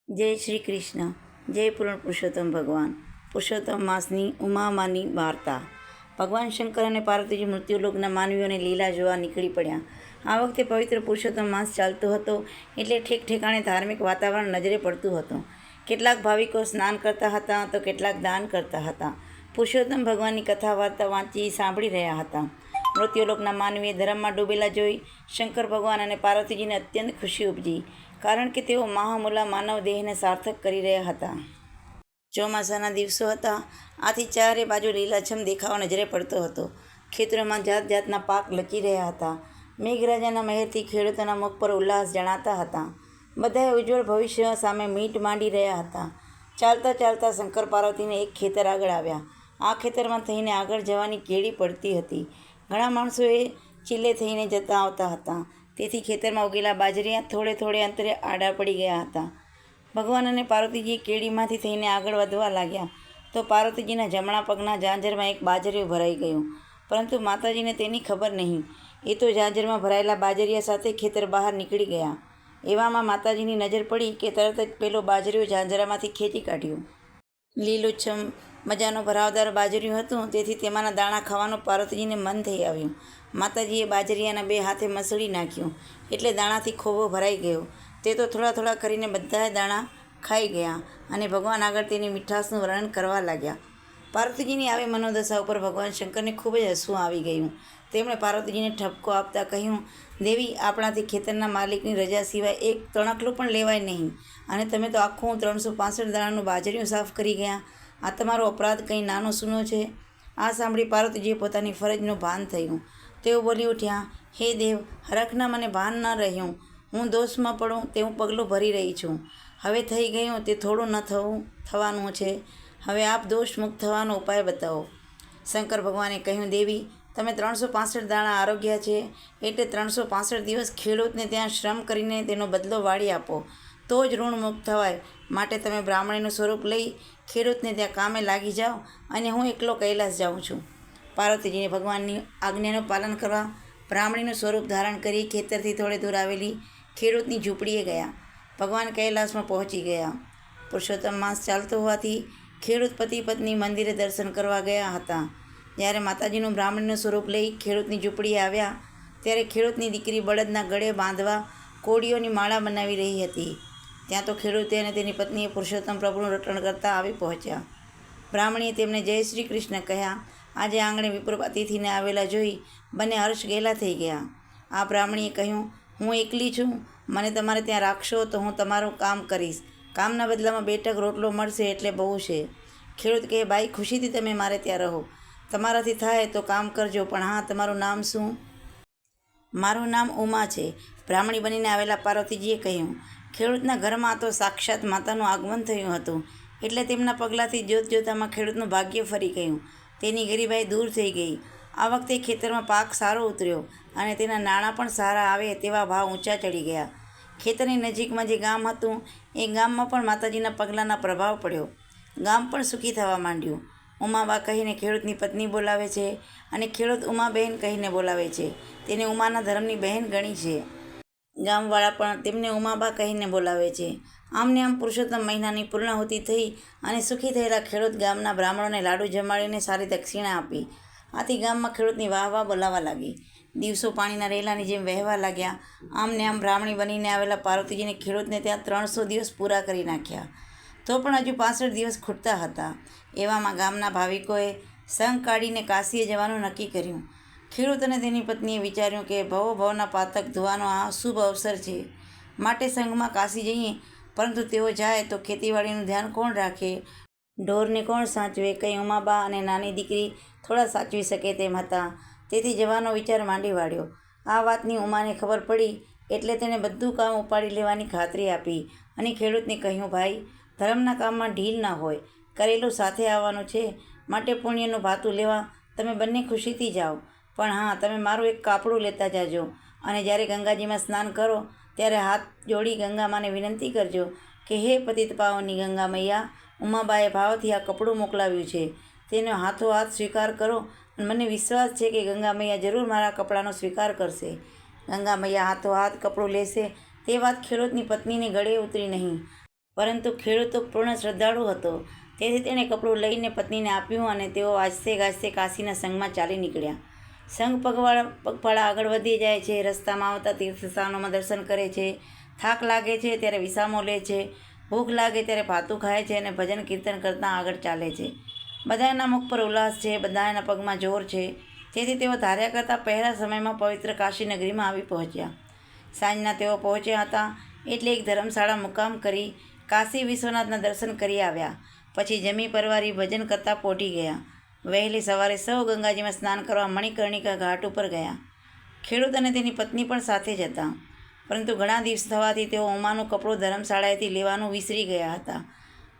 જય શ્રી કૃષ્ણ. જય પૂર્ણ પુરુષોત્તમ ભગવાન. પુરુષોત્તમ માસની ઉમામાની વાર્તા. ભગવાન શંકર અને પાર્વતીજી મૃત્યુલોકના માનવીઓને લીલા જોવા નીકળી પડ્યા. આ વખતે પવિત્ર પુરુષોત્તમ માસ ચાલતો હતો એટલે ઠેક ઠેકાણે ધાર્મિક વાતાવરણ નજરે પડતું હતું. કેટલાક ભાવિકો સ્નાન કરતા હતા તો કેટલાક દાન કરતા હતા. પુરુષોત્તમ ભગવાનની કથા વાર્તા વાંચી સાંભળી રહ્યા હતા. મૃત્યુલોકના માનવીએ ધર્મમાં ડૂબેલા જોઈ શંકર ભગવાન અને પાર્વતીજીને અત્યંત ખુશી ઉપજી, કારણ કે તેઓ મહામૂલા માનવ દેહને સાર્થક કરી રહ્યા હતા. ચોમાસાના દિવસો હતા, આથી ચારે બાજુ લીલાછમ દેખાવો નજરે પડતો હતો. ખેતરોમાં જાત જાતના પાક લચી રહ્યા હતા. મેઘરાજાના મહેરથી ખેડૂતોના મુખ પર ઉલ્લાસ જણાતા હતા. બધાએ ઉજ્જવળ ભવિષ્ય સામે મીટ માંડી રહ્યા હતા. ચાલતા ચાલતા શંકર પાર્વતીને એક ખેતર આગળ આવ્યા. આ ખેતરમાં થઈને આગળ જવાની કેડી પડતી હતી. ઘણા માણસોએ ચીલે થઈને જતા આવતા હતા, તેથી ખેતરમાં ઉગેલા બાજરીયા થોડે થોડે અંતરે આડા પડી ગયા હતા. ભગવાન અને પાર્વતીજી કેડીમાંથી થઈને આગળ વધવા લાગ્યા તો પાર્વતીજીના જમણા પગના ઝાંઝરમાં એક બાજરીયું ભરાઈ ગયું, પરંતુ માતાજીને તેની ખબર નહીં. એ તો ઝાંઝરમાં ભરાયેલા બાજરીયા સાથે ખેતર બહાર નીકળી ગયા. એવામાં માતાજીની નજર પડી કે તરત જ પેલો બાજરીયું ઝાંઝરામાંથી ખેંચી કાઢ્યું. લીલુંછમ મજાનું ભરાવદાર બાજરીયું હતું, તેથી તેમાંના દાણા ખાવાનું પાર્વતીજીને મન થઈ આવ્યું. માતાજીએ બાજરીયાના બે હાથે મસળી નાખ્યું એટલે દાણાથી ખોબો ભરાઈ ગયો. તે તો થોડા થોડા કરીને બધા દાણા ખાઈ ગયા અને ભગવાન આગળ તેની મીઠાશનું વર્ણન કરવા લાગ્યા. પાર્વતીજીની આવી મનોદશા ઉપર ભગવાન શંકરને ખૂબ જ હસવું આવી ગયું. તેમણે પાર્વતીજીને ઠપકો આપતા કહ્યું, દેવી, આપણાથી ખેતરના માલિકની રજા સિવાય એક તણકલું પણ લેવાય નહીં, અને તમે તો આખું 365 દાણાનું બાજરીયું સાફ કરી ગયા. આ તમારો અપરાધ કંઈ નાનો સૂનો છે? આ સાંભળી પાર્વતીજીએ પોતાની ફરજનું ભાન થયું. તેઓ બોલી ઉઠ્યા, હે દેવ, હરખના મને ભાન ન રહ્યું. હું દોષમાં પડું તેવું પગલું ભરી રહી છું. હવે થઈ ગયું તે થોડું ન થવાનું છે. હવે આપ દોષ મુક્ત થવાનો ઉપાય બતાવો. શંકર ભગવાને કહ્યું, દેવી, તમે 365 દાણા આરોગ્યા છે એટલે 365 દિવસ ખેડૂતને ત્યાં શ્રમ કરીને તેનો બદલો વાળી આપો, તો જ ઋણ મુક્ત થવાય. માટે તમે બ્રાહ્મણીનું સ્વરૂપ લઈ ખેડૂતને ત્યાં કામે લાગી જાઓ અને હું એકલો કૈલાસ જાઉં છું. પાર્વતીજીને ભગવાનની આજ્ઞાનું પાલન કરવા બ્રાહ્મણીનું સ્વરૂપ ધારણ કરી ખેતરથી થોડે દૂર આવેલી ખેડૂતની ઝૂંપડીએ ગયા. ભગવાન કૈલાસમાં પહોંચી ગયા. પુરુષોત્તમ માસ ચાલતો હોવાથી ખેડૂત પતિ પત્ની મંદિરે દર્શન કરવા ગયા હતા. જ્યારે માતાજીનું બ્રાહ્મણીનું સ્વરૂપ લઈ ખેડૂતની ઝૂંપડીએ આવ્યા ત્યારે ખેડૂતની દીકરી બળદના ગળે બાંધવા કોળીઓની માળા બનાવી રહી હતી. ત્યાં તો ખેડૂતે અને તેની પત્નીએ પુરુષોત્તમ પ્રભુનું રટણ કરતા આવી પહોંચ્યા. બ્રાહ્મણીએ તેમને જય શ્રી કૃષ્ણ કહ્યા. આજે આંગણે વિપ્ર અતિથિને આવેલા જોઈ બંને હર્ષ ગેલા થઈ ગયા. આ બ્રાહ્મણીએ કહ્યું, હું એકલી છું, મને તમારે ત્યાં રાખશો તો હું તમારું કામ કરીશ. કામના બદલામાં 2 ટક રોટલો મળશે એટલે બહુ છે. ખેડૂત કહે, બાઈ, ખુશીથી તમે મારે ત્યાં રહો. તમારાથી થાય તો કામ કરજો, પણ હા, તમારું નામ શું? મારું નામ ઉમા છે, બ્રાહ્મણી બનીને આવેલા પાર્વતીજીએ કહ્યું. ખેડૂતના ઘરમાં તો સાક્ષાત માતાનું આગમન થયું હતું એટલે તેમના પગલાંથી જોત જોતામાં ખેડૂતનું ભાગ્ય ફરી ગયું. તેની ગરીબાઈ દૂર થઈ ગઈ. આ વખતે ખેતરમાં પાક સારો ઉતર્યો અને તેના નાણાં પણ સારા આવે તેવા ભાવ ઊંચા ચડી ગયા. ખેતરની નજીકમાં જે ગામ હતું એ ગામમાં પણ માતાજીના પગલાંના પ્રભાવ પડ્યો. ગામ પણ સુખી થવા માંડ્યું. ઉમાબા કહીને ખેડૂતની પત્ની બોલાવે છે અને ખેડૂત ઉમાબહેન કહીને બોલાવે છે. તેને ઉમાના ધર્મની બહેન ગણી છે. ગામવાળા પણ તેમને ઉમાબા કહીને બોલાવે છે. આમને આમ પુરુષોત્તમ મહિનાની પૂર્ણાહુતિ થઈ અને સુખી થયેલા ખેડૂત ગામના બ્રાહ્મણોને લાડુ જમાડીને સારી દક્ષિણા આપી. આથી ગામમાં ખેડૂતની વાહ વાહ બોલાવા લાગી. દિવસો પાણીના રેલાની જેમ વહેવા લાગ્યા. આમને આમ બ્રાહ્મણી બનીને આવેલા પાર્વતીજીને ખેડૂતને ત્યાં 300 દિવસ પૂરા કરી નાખ્યા. તો પણ હજુ 65 દિવસ ખૂટતા હતા. એવામાં ગામના ભાવિકોએ સંઘ કાઢીને કાશીએ જવાનું નક્કી કર્યું. ખેડૂત અને તેની પત્નીએ વિચાર્યું કે ભવના પાતક ધોવાનો આ શુભ અવસર છે, માટે સંઘમાં કાશી જઈએ. પરંતુ તેઓ જાય તો ખેતીવાડીનું ધ્યાન કોણ રાખે, ઢોરને કોણ સાચવે? કંઈ ઉમાબા અને નાની દીકરી થોડા સાચવી શકે તેમ હતા. તેથી જવાનો વિચાર માંડી વાળ્યો. આ વાતની ઉમાને ખબર પડી એટલે તેણે બધું કામ ઉપાડી લેવાની ખાતરી આપી અને ખેડૂતને કહ્યું, ભાઈ, ધર્મના કામમાં ઢીલ ન હોય, કરેલું સાથે આવવાનું છે. માટે પુણ્યનું ભાતું લેવા તમે બંને ખુશીથી જાઓ. પણ હા, તમે મારું એક કાપડું લેતા જાજો અને જ્યારે ગંગાજીમાં સ્નાન કરો ત્યારે હાથ જોડી ગંગામાને વિનંતી કરજો કે હે પતિત પાવની ગંગા મૈયા, ઉમાબાએ ભાવથી આ કપડું મોકલાવ્યું છે, તેનો હાથોહાથ સ્વીકાર કરો અને મને વિશ્વાસ છે કે ગંગા મૈયા જરૂર મારા કપડાનો સ્વીકાર કરશે. ગંગા મૈયા હાથોહાથ કપડું લેશે તે વાત ખેડૂતની પત્નીને ગળે ઉતરી નહીં, પરંતુ ખેડૂત તો પૂર્ણ શ્રદ્ધાળુ હતો, તેથી તેણે કપડું લઈને પત્નીને આપ્યું અને તેઓ આસ્તે ગાસ્તે કાશીના સંઘમાં ચાલી નીકળ્યા. સંઘ પગપાળા આગળ વધી જાય છે. રસ્તામાં આવતા તીર્થસ્થાનોમાં દર્શન કરે છે. થાક લાગે છે ત્યારે વિસામો લે છે. ભૂખ લાગે ત્યારે ભાતું ખાય છે અને ભજન કીર્તન કરતાં આગળ ચાલે છે. બધાના મુખ પર ઉલ્લાસ છે, બધાના પગમાં જોર છે. તેથી તેઓ ધાર્યા કરતાં પહેલા સમયમાં પવિત્ર કાશી નગરીમાં આવી પહોંચ્યા. સાંજના તેઓ પહોંચ્યા હતા એટલે એક ધર્મશાળા મુકામ કરી કાશી વિશ્વનાથના દર્શન કરી આવ્યા. પછી જમી પરવારી ભજન કરતાં પોઢી ગયા. વહેલી સવારે સૌ ગંગાજીમાં સ્નાન કરવા મણિકર્ણિકા ઘાટ ઉપર ગયા. ખેડૂત અને તેની પત્ની પણ સાથે જ હતા. પરંતુ ઘણા દિવસ થવાથી તેઓ ઉમાનું કપડું ધર્મશાળાએથી લેવાનું વિસરી ગયા હતા.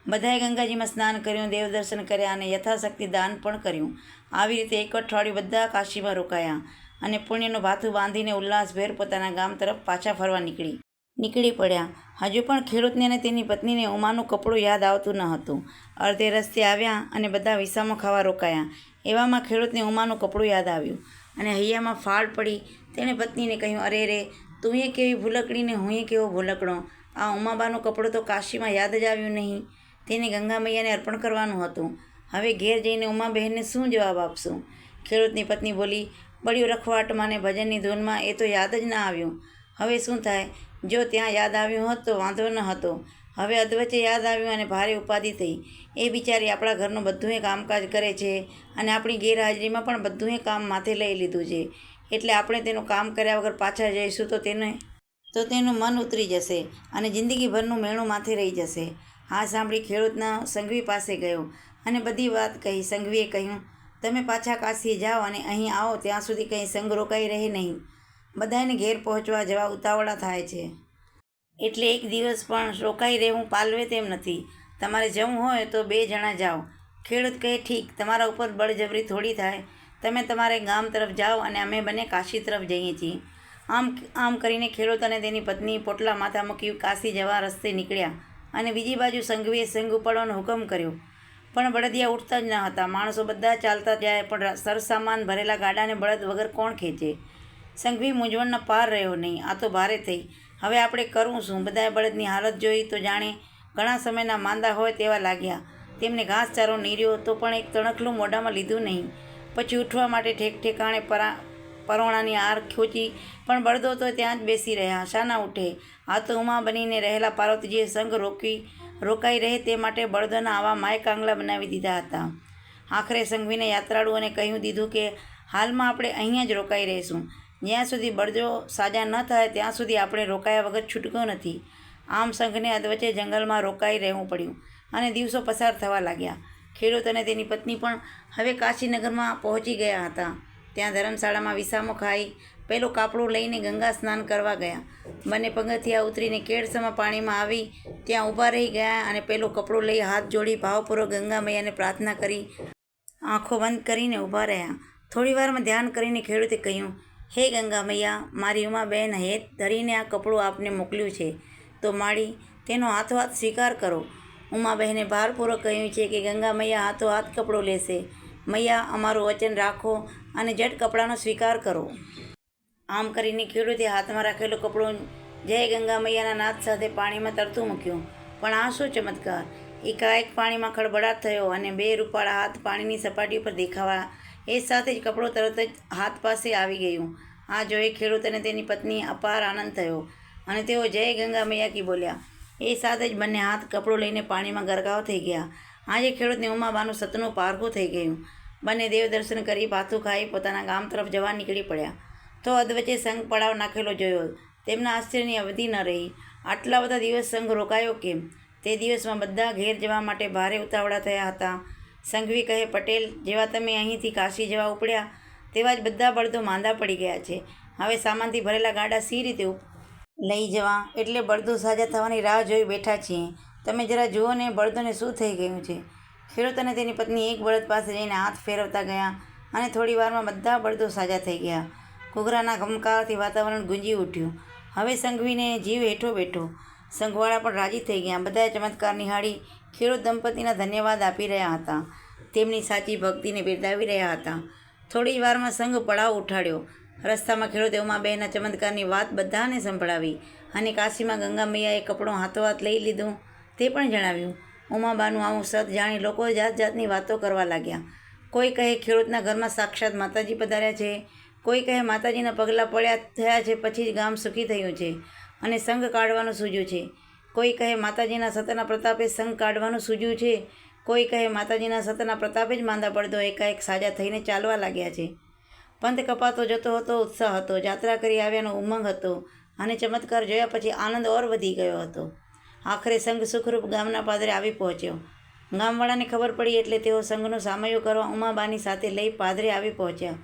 બધાએ ગંગાજીમાં સ્નાન કર્યું, દેવદર્શન કર્યા અને યથાશક્તિ દાન પણ કર્યું. આવી રીતે એક અઠવાડિયું બધા કાશીમાં રોકાયા અને પુણ્યનું ભાથું બાંધીને ઉલ્લાસભેર પોતાના ગામ તરફ પાછા ફરવા નીકળી પડ્યા. હજુ પણ ખેડૂતને અને તેની પત્નીને ઉમાનું કપડું યાદ આવતું ન હતું. અડધે રસ્તે આવ્યા અને બધા વિસામો ખાવા રોકાયા. એવામાં ખેડૂતને ઉમાનું કપડું યાદ આવ્યું અને હૈયામાં ફાળ પડી. તેણે પત્નીને કહ્યું, અરે રે, તું એ કેવી ભૂલકડી ને હું એ કેવો ભૂલકડો. આ ઉમાબાનું કપડું તો કાશીમાં યાદ જ આવ્યું નહીં. તેને ગંગા મૈયાને અર્પણ કરવાનું હતું. હવે ઘેર જઈને ઉમાબહેનને શું જવાબ આપશું? ખેડૂતની પત્ની બોલી, બળ્યું રખવાટમાં ને ભજનની ધૂનમાં એ તો યાદ જ ના આવ્યું. હવે શું થાય? જો ત્યાં યાદ આવ્યું હોત તો વાંધો ન હતો. હવે અધવચ્ચે યાદ આવ્યું અને ભારે ઉપાધિ થઈ. એ બિચારી આપણા ઘરનું બધુંય કામકાજ કરે છે અને આપણી ગેરહાજરીમાં પણ બધુંય કામ માથે લઈ લીધું છે. એટલે આપણે તેનું કામ કર્યા વગર પાછા જઈશું તો તેનું મન ઉતરી જશે અને જિંદગીભરનું મેણું માથે રહી જશે. આ સાંભળી ખેડૂતના સંઘવી પાસે ગયો અને બધી વાત કહી. સંઘવીએ કહ્યું, તમે પાછા કાશી જાઓ અને અહીં આવો ત્યાં સુધી કંઈ સંઘ રોકાઈ રહે નહીં. બધાને ઘેર પહોંચવા જવા ઉતાવળા થાય છે. એટલે એક દિવસ પણ રોકાઈ રહેવું પાલવે તેમ નથી. તમારે જવું હોય તો 2 જણા જાઓ. ખેડૂત કહે, ઠીક, તમારા ઉપર બળજબરી થોડી થાય. તમે તમારે ગામ તરફ જાઓ અને અમે બંને કાશી તરફ જઈએ છીએ. આમ કરીને ખેડૂત અને તેની પત્ની પોટલા માથા મૂકી કાશી જવા રસ્તે નીકળ્યા અને બીજી બાજુ સંઘવીએ સંઘ ઉપાડવાનો હુકમ કર્યો. પણ બળદિયા ઉઠતા જ ન હતા. માણસો બધા ચાલતા જાય, પણ સરસામાન ભરેલા ગાડાને બળદ વગર કોણ ખેંચે? સંઘવી મૂંઝવણના પાર રહ્યો નહીં. આ તો ભારે થઈ. હવે આપણે કરવું શું? બધાએ બળદની હાલત જોઈ તો જાણે ઘણા સમયના માંદા હોય તેવા લાગ્યા. તેમને ઘાસચારો નીર્યો તો પણ એક તણખલું મોઢામાં લીધું નહીં. પછી ઉઠવા માટે ઠેકાણે પરોણાની આર ખોચી, પણ બળદો તો ત્યાં જ બેસી રહ્યા. શાના ઉઠે? આ તો ઉમા બનીને રહેલા પાર્વતીજીએ સંઘ રોકાઈ રહે તે માટે બળદોના આવા માયકાંગલા બનાવી દીધા હતા. આખરે સંઘવીને યાત્રાળુઓને કહ્યું દીધું કે હાલમાં આપણે અહીંયા જ રોકાઈ રહીશું. જ્યાં સુધી બળદો સાજા ન થાય ત્યાં સુધી આપણે રોકાયા વગર છૂટકો નથી. આમ સંઘને અધવચ્ચે જંગલમાં રોકાઈ રહેવું પડ્યું અને દિવસો પસાર થવા લાગ્યા. ખેડૂત અને તેની પત્ની પણ હવે કાશીનગરમાં પહોંચી ગયા હતા. ત્યાં ધર્મશાળામાં વિસામો ખાઈ પેલું કાપડું લઈને ગંગા સ્નાન કરવા ગયા. બંને પગથિયા ઉતરીને કેડસમાં પાણીમાં આવી ત્યાં ઊભા રહી ગયા અને પેલું કપડું લઈ હાથ જોડી ભાવપૂર્વક ગંગા મૈયાને પ્રાર્થના કરી આંખો બંધ કરીને ઊભા રહ્યા. થોડી વારમાં ધ્યાન કરીને ખેડૂતે કહ્યું, હે ગંગા મૈયા, મારી ઉમાબહેન હેત ધરીને આ કપડું આપને મોકલ્યું છે તો માળી તેનો હાથોહાથ સ્વીકાર કરો. ઉમાબહેને ભારપૂર્વક કહ્યું છે કે ગંગા મૈયા હાથોહાથ કપડું લેશે. મૈયા, અમારું વચન રાખો અને જટ કપડાનો સ્વીકાર કરો. આમ કરીને ખેડૂતે હાથમાં રાખેલું કપડું જય ગંગા મૈયાના નાદ સાથે પાણીમાં તરતું મૂક્યું. પણ આ શું ચમત્કાર! એકાએક પાણીમાં ખળભળાટ થયો અને 2 રૂપાળા હાથ પાણીની સપાટી ઉપર દેખાવા. એ સાથે જ કપડું તરત જ હાથ પાસે આવી ગયું. આ જોઈ ખેડૂત અને તેની પત્ની અપાર આનંદ થયો અને તેઓ જય ગંગા મૈયા કી બોલ્યા. એ સાથે જ બંને હાથ કપડું લઈને પાણીમાં ગરકાવ થઈ ગયા. આજે ખેડૂતને ઉમાબાનું સતનું પારખું થઈ ગયું. બંને દેવ દર્શન કરી ભાથું ખાઈ પોતાના ગામ તરફ જવા નીકળી પડ્યા. તો અધવચ્ચે સંઘ પડાવ નાખેલો જોયો. તેમના આશ્ચર્યની અવધિ ન રહી. આટલા બધા દિવસ સંઘ રોકાયો કેમ? તે દિવસમાં બધા ઘેર જવા માટે ભારે ઉતાવળા થયા હતા. સંઘવી કહે, પટેલ, જેવા તમે અહીંથી કાશી જવા ઉપડ્યા તેવા જ બધા બળદો માંદા પડી ગયા છે. હવે સામાનથી ભરેલા ગાડા સી રીતે લઈ જવા? એટલે બળદો સાજા થવાની રાહ જોઈ બેઠા છીએ. તમે જરા જુઓ ને, બળદોને શું થઈ ગયું છે? ખેડૂત અને તેની પત્ની એક બળદ પાસે જઈને હાથ ફેરવતા ગયા અને થોડી વારમાં બધા બળદો સાજા થઈ ગયા. ઘૂઘરાના ઘમકારથી વાતાવરણ ગુંજી ઉઠ્યું. હવે સંઘવીને જીવ હેઠો બેઠો. સંઘવાળા પણ રાજી થઈ ગયા. બધાએ ચમત્કાર નિહાળી ખેડૂત દંપતીના ધન્યવાદ આપી રહ્યા હતા. તેમની સાચી ભક્તિને બિરદાવી રહ્યા હતા. થોડી વારમાં સંઘ પડાવ ઉઠાડ્યો. રસ્તામાં ખેડૂતે ઉમાબહેનના ચમત્કારની વાત બધાને સંભળાવી અને કાશીમાં ગંગા મૈયાએ કપડું હાથોહાથ લઈ લીધું તે પણ જણાવ્યું. ઉમાબાનું આવું સત જાણી લોકો જાત જાતની વાતો કરવા લાગ્યા. કોઈ કહે ખેડૂતના ઘરમાં સાક્ષાત માતાજી પધાર્યા છે, કોઈ કહે માતાજીના પગલાં પડ્યા થયા છે પછી જ ગામ સુખી થયું છે અને સંઘ કાઢવાનું સૂઝ્યું છે. કોઈ કહે માતાજીના સતના પ્રતાપે સંઘ કાઢવાનું સૂઝ્યું છે, કોઈ કહે માતાજીના સતના પ્રતાપે જ માંદા પડદો એકાએક સાજા થઈને ચાલવા લાગ્યા છે. પંથ કપાતો જતો હતો, ઉત્સાહ હતો, જાત્રા કરી આવ્યાનો ઉમંગ હતો અને ચમત્કાર જોયા પછી આનંદ ઓર વધી ગયો હતો. આખરે સંઘ સુખરૂપ ગામના પાદરે આવી પહોંચ્યો. ગામવાળાને ખબર પડી એટલે તેઓ સંઘનો સામયો કરવા ઉમાબાની સાથે લઈ પાદરે આવી પહોંચ્યા.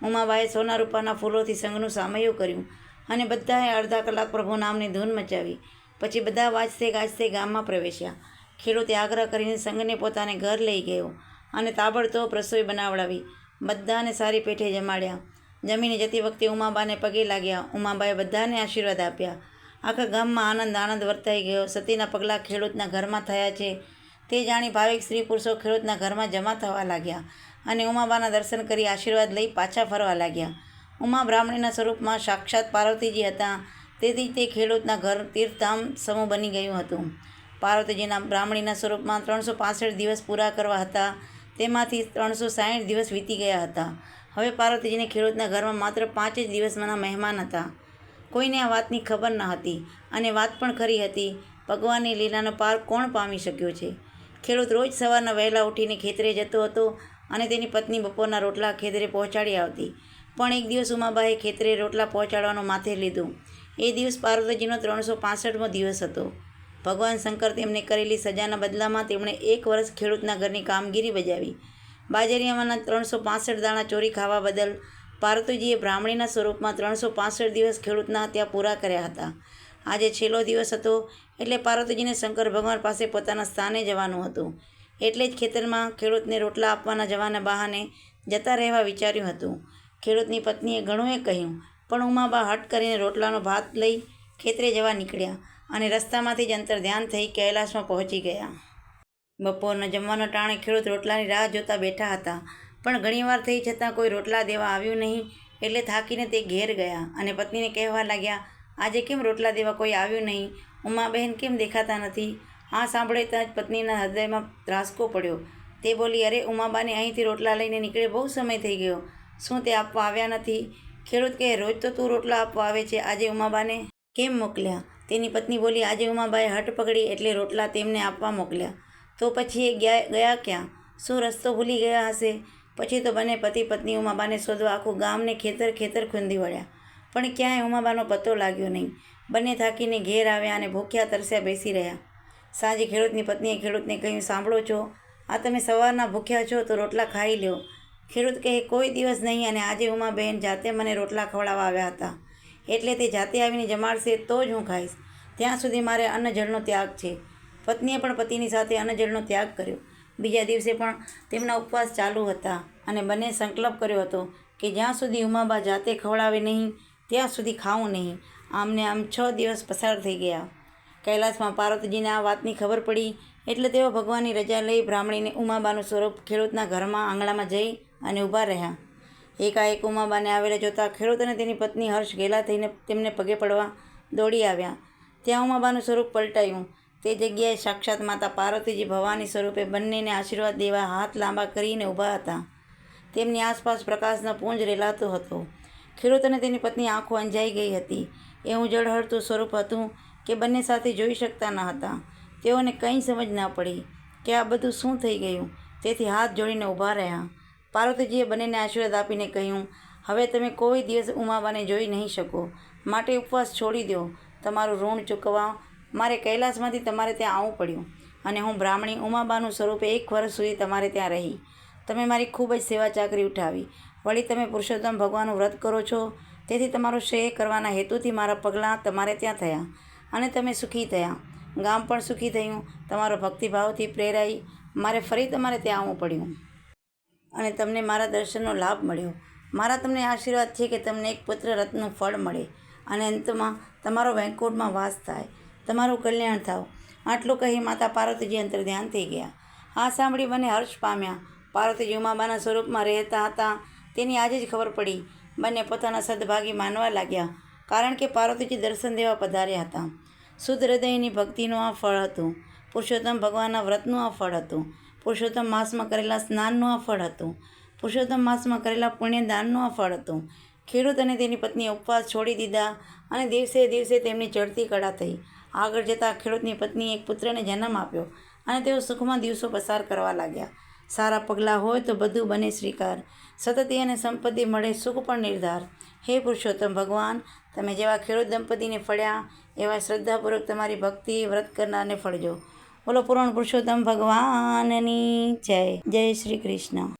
ઉમાબાએ સોના રૂપાના ફૂલોથી સંઘનું સામયું કર્યું અને બધાએ અડધા કલાક પ્રભુ નામની ધૂન મચાવી. પછી બધા વાજતે ગાજતે ગામમાં પ્રવેશ્યા. ખેડૂતે આગ્રહ કરીને સંઘને પોતાને ઘર લઈ ગયો અને તાબડતોબ રસોઈ બનાવડાવી. બધાને સારી પેઠે જમાડ્યા. જમીને જતી વખતે ઉમાબાને પગે લાગ્યા. ઉમાબાએ બધાને આશીર્વાદ આપ્યા. આખા ગામમાં આનંદ વર્તાઈ ગયો. સતીના પગલાં ખેડૂતના ઘરમાં થયા છે તે જાણી ભાવિક સ્ત્રી પુરુષો ખેડૂતના ઘરમાં જમા થવા લાગ્યા અને ઉમાબાના દર્શન કરી આશીર્વાદ લઈ પાછા ફરવા લાગ્યા. ઉમા બ્રાહ્મણીના સ્વરૂપમાં સાક્ષાત પાર્વતીજી હતા, તેથી તે ખેડૂતના ઘર તીર્થધામ સમૂહ બની ગયું હતું. પાર્વતીજીના બ્રાહ્મણીના સ્વરૂપમાં 365 દિવસ પૂરા કરવા હતા, તેમાંથી 360 દિવસ વીતી ગયા હતા. હવે પાર્વતીજીને ખેડૂતના ઘરમાં માત્ર 5 જ દિવસમાંના મહેમાન હતા. કોઈને આ વાતની ખબર ન હતી અને વાત પણ ખરી હતી. ભગવાનની લીલાનો પાર કોણ પામી શક્યો છે? ખેડૂત રોજ સવારના વહેલા ઉઠીને ખેતરે જતો હતો અને તેની પત્ની બપોરના રોટલા ખેતરે પહોંચાડી આવતી. પણ એક દિવસ ઉમાબાએ ખેતરે રોટલા પહોંચાડવાનું માથે લીધું. એ દિવસ પાર્વતીજીનો 365મો દિવસ હતો. ભગવાન શંકર તેમને કરેલી સજાના બદલામાં તેમણે 1 વર્ષ ખેડૂતના ઘરની કામગીરી બજાવી. બાજરિયામાંના 365 દાણા ચોરી ખાવા બદલ પાર્વતીજીએ બ્રાહ્મણીના સ્વરૂપમાં 365 દિવસ ખેડૂતના ત્યાં પૂરા કર્યા હતા. આજે છેલ્લો દિવસ હતો એટલે પાર્વતીજીને શંકર ભગવાન પાસે પોતાના સ્થાને જવાનું હતું. એટલે જ ખેતરમાં ખેડૂતને રોટલા આપવાના જવાના બહાને જતા રહેવા વિચાર્યું હતું. ખેડૂતની પત્નીએ ઘણું કહ્યું, પણ ઉમાબા હઠ કરીને રોટલાનો ભાત લઈ ખેતરે જવા નીકળ્યા અને રસ્તામાંથી જ અંતર્ધ્યાન થઈ કૈલાસમાં પહોંચી ગયા. બપોરના જમવાના ટાણે ખેડૂત રોટલાની રાહ જોતા બેઠા હતા, પણ ઘણીવાર થઈ છતાં કોઈ રોટલા દેવા આવ્યું નહીં. એટલે થાકીને તે ઘેર ગયા અને પત્નીને કહેવા લાગ્યા, આજે કેમ રોટલા દેવા કોઈ આવ્યું નહીં? ઉમાબહેન કેમ દેખાતા નથી? આ સાંભળતા જ પત્નીના હૃદયમાં ધ્રાસકો પડ્યો. તે બોલી, અરે ઉમાબાને અહીંથી રોટલા લઈને નીકળે બહુ સમય થઈ ગયો, શું તે આપવા આવ્યા નથી? ખેડૂત કહે, રોજ તો તું રોટલા આપવા આવે છે, આજે ઉમાબાને કેમ મોકલ્યા? તેની પત્ની બોલી, આજે ઉમાબાએ હઠ પકડી એટલે રોટલા તેમને આપવા મોકલ્યા. તો પછી એ ગયા ક્યાં? શું રસ્તો ભૂલી ગયા હશે? પછી તો બંને પતિ પત્ની ઉમાબાને શોધવા આખું ગામને ખેતર ખૂંદી વળ્યા, પણ ક્યાંય ઉમાબાનો પત્તો લાગ્યો નહીં. બંને થાકીને ઘેર આવ્યા અને ભૂખ્યા તરસ્યા બેસી રહ્યા. સાંજે ખેડૂતની પત્નીએ ખેડૂતને કહ્યું, સાંભળો છો, આ તમે સવારના ભૂખ્યા છો તો રોટલા ખાઈ લ્યો. ખેડૂત કહે, કોઈ દિવસ નહીં, અને આજે ઉમાબહેન જાતે મને રોટલા ખવડાવવા આવ્યા હતા, એટલે તે જાતે આવીને જમાડશે તો જ હું ખાઈશ. ત્યાં સુધી મારે અન્ન જળનો ત્યાગ છે. પત્નીએ પણ પતિની સાથે અન્ન જળનો ત્યાગ કર્યો. બીજા દિવસે પણ તેમના ઉપવાસ ચાલુ હતા અને બંને સંકલ્પ કર્યો હતો કે જ્યાં સુધી ઉમાબા જાતે ખવડાવે નહીં ત્યાં સુધી ખાવું નહીં. આમને આમ 6 દિવસ પસાર થઈ ગયા. કૈલાસમાં પાર્વતીજીને આ વાતની ખબર પડી એટલે તેઓ ભગવાનની રજા લઈ બ્રાહ્મણીને ઉમાબાનું સ્વરૂપ ખેડૂતના ઘરમાં આંગણામાં જઈ અને ઊભા રહ્યા. એકાએક ઉમાબાને આવેલા જોતા ખેડૂત અને તેની પત્ની હર્ષ ઘેલા થઈને તેમને પગે પડવા દોડી આવ્યા. ત્યાં ઉમાબાનું સ્વરૂપ પલટાયું. તે જગ્યાએ સાક્ષાત માતા પાર્વતીજી ભવાની સ્વરૂપે બંનેને આશીર્વાદ દેવા હાથ લાંબા કરીને ઊભા હતા. તેમની આસપાસ પ્રકાશનો પુંજ રેલાતો હતો. ખેડૂત અને તેની પત્ની આંખો અંજાઈ ગઈ હતી. એવું ઝળહળતું સ્વરૂપ હતું કે બંને સાથે જોઈ શકતા ન હતા. તેઓને કંઈ સમજ ન પડી કે આ બધું શું થઈ ગયું. તેથી હાથ જોડીને ઊભા રહ્યા. પાર્વતીજીએ બંનેને આશીર્વાદ આપીને કહ્યું, હવે તમે કોઈ દિવસ ઉમાબાને જોઈ નહીં શકો, માટે ઉપવાસ છોડી દો. તમારું ઋણ ચૂકવવા મારે કૈલાસમાંથી તમારે ત્યાં આવવું પડ્યું અને હું બ્રાહ્મણી ઉમાબાનું સ્વરૂપે 1 વર્ષ સુધી તમારે ત્યાં રહી. તમે મારી ખૂબ જ સેવા ચાકરી ઉઠાવી. વળી તમે પુરુષોત્તમ ભગવાનનું વ્રત કરો છો, તેથી તમારો શ્રેય કરવાના હેતુથી મારા પગલાં તમારે ત્યાં થયા અને તમે સુખી થયા. ગામ પણ સુખી થયું. તમારો ભક્તિભાવથી પ્રેરાઈ મારે ફરી તમારે ત્યાં આવવું પડ્યું અને તમને મારા દર્શનનો લાભ મળ્યો. મારા તમને આશીર્વાદ છે કે તમને એક પુત્ર રત્નનું ફળ મળે અને અંતમાં તમારો વૈકુંઠમાં વાસ થાય, તમારું કલ્યાણ થાવ. આટલું કહી માતા પાર્વતીજી અંતર્ધ્યાન થઈ ગયા. આ સાંભળી બંને હર્ષ પામ્યા. પાર્વતીજી ઉમાબાના સ્વરૂપમાં રહેતા હતા તેની આજે જ ખબર પડી. બંને પોતાના સદભાગી માનવા લાગ્યા, કારણ કે પાર્વતીજી દર્શન દેવા પધાર્યા હતા. શુદ્ધ હૃદયની ભક્તિનું આ ફળ હતું. પુરુષોત્તમ ભગવાનના વ્રતનું આ ફળ હતું. પુરુષોત્તમ માસમાં કરેલા સ્નાનનું આ ફળ હતું. પુરુષોત્તમ માસમાં કરેલા પુણ્યદાનનું આ ફળ હતું. ખેડૂત અને તેની પત્નીએ ઉપવાસ છોડી દીધા અને દિવસે દિવસે તેમની ચડતી કળા થઈ. આગળ જતાં ખેડૂતની પત્નીએ એક પુત્રને જન્મ આપ્યો અને તેઓ સુખમાં દિવસો પસાર કરવા લાગ્યા. સારા પગલાં હોય તો બધું બને શ્રીકાર, સતતિ અને સંપત્તિ મળે સુખ પણ નિર્ધાર. હે પુરુષોત્તમ ભગવાન, તમે જેવા ખેડૂત દંપતીને ફળ્યા એવા શ્રદ્ધાપૂર્વક તમારી ભક્તિ વ્રત કરનારને ફળજો. બોલો પૂર્ણ પુરુષોત્તમ ભગવાનની જય. જય શ્રી કૃષ્ણ.